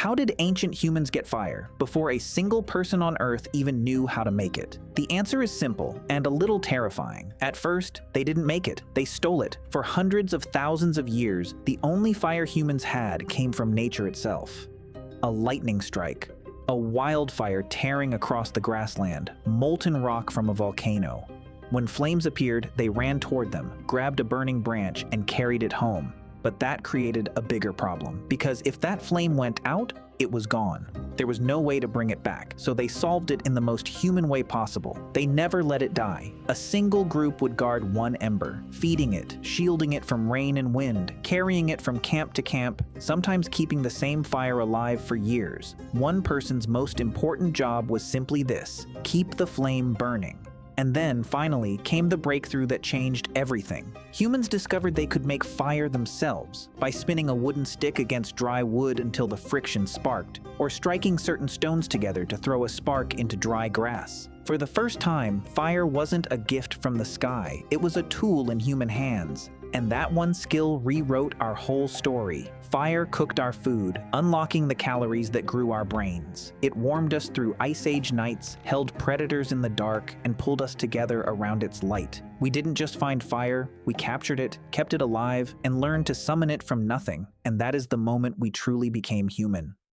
How did ancient humans get fire before a single person on Earth even knew how to make it? The answer is simple and a little terrifying. At first, they didn't make it. They stole it. For hundreds of thousands of years, the only fire humans had came from nature itself. A lightning strike, a wildfire tearing across the grassland, molten rock from a volcano. When flames appeared, they ran toward them, grabbed a burning branch, and carried it home. But that created a bigger problem, because if that flame went out, it was gone. There was no way to bring it back, so they solved it in the most human way possible. They never let it die. A single group would guard one ember, feeding it, shielding it from rain and wind, carrying it from camp to camp, sometimes keeping the same fire alive for years. One person's most important job was simply this: keep the flame burning. And then, finally, came the breakthrough that changed everything. Humans discovered they could make fire themselves by spinning a wooden stick against dry wood until the friction sparked, or striking certain stones together to throw a spark into dry grass. For the first time, fire wasn't a gift from the sky, it was a tool in human hands. And that one skill rewrote our whole story. Fire cooked our food, unlocking the calories that grew our brains. It warmed us through ice age nights, held predators in the dark, and pulled us together around its light. We didn't just find fire, we captured it, kept it alive, and learned to summon it from nothing. And that is the moment we truly became human.